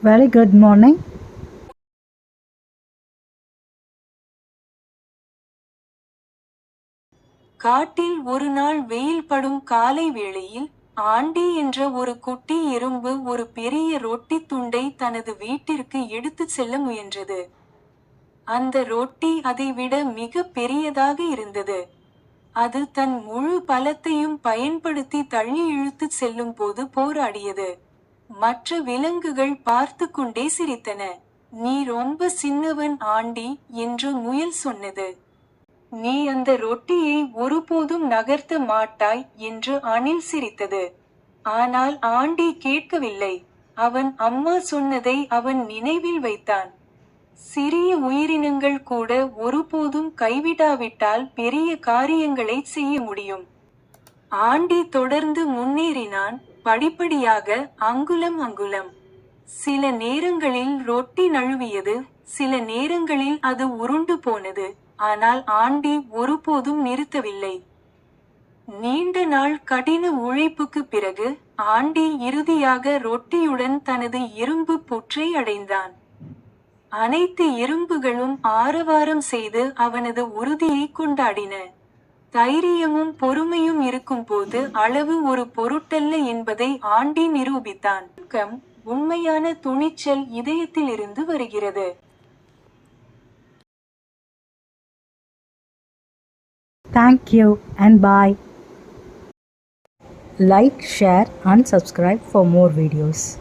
Very good morning. காட்டில் ஒரு நாள் வெயில் படும் காலை வேளையில் ஆண்டி என்ற ஒரு குட்டி எறும்பு ஒரு பெரிய ரொட்டி துண்டை தனது வீட்டிற்கு எடுத்துச் செல்ல முயன்றது. அந்த ரொட்டி அதைவிட மிக பெரியதாக இருந்தது. அது தன் முழு பலத்தையும் பயன்படுத்தி தள்ளி இழுத்துச் செல்லும் போது போராடியது. மற்ற விலங்குகள் பார்த்து கொண்டே சிரித்தன. "நீ ரொம்ப சின்னவன் ஆண்டி" என்று முயல் சொன்னது. "நீ அந்த ரொட்டியை ஒருபோதும் நகர்த்த மாட்டாய்" என்று அணில் சிரித்தது. ஆனால் ஆண்டி கேட்கவில்லை. அவன் அம்மா சொன்னதை அவன் நினைவில் வைத்தான். சிறிய உயிரினங்கள் கூட ஒருபோதும் கைவிடாவிட்டால் பெரிய காரியங்களைச் செய்ய முடியும். ஆண்டி தொடர்ந்து முன்னேறினான், படிப்படியாக, அங்குலம் அங்குலம். சில நேரங்களில் ரொட்டி நழுவியது, சில நேரங்களில் அது உருண்டு போனது, ஆனால் ஆண்டி ஒருபோதும் நிறுத்தவில்லை. நீண்ட நாள் கடின உழைப்புக்குப் பிறகு, ஆண்டி இறுதியாக ரொட்டியுடன் தனது எறும்பு புற்றை அடைந்தான். அனைத்து எறும்புகளும் ஆரவாரம் செய்து அவனது உறுதியை கொண்டாடின. தைரியமும் பொறுமையும் இருக்கும்போது அளவு ஒரு பொருட்டல்ல என்பதை ஆண்டி நிரூபித்தான். உண்மையான துணிச்சல் இதயத்திலிருந்து வருகிறது. Thank you and bye. Like, share and subscribe for more videos.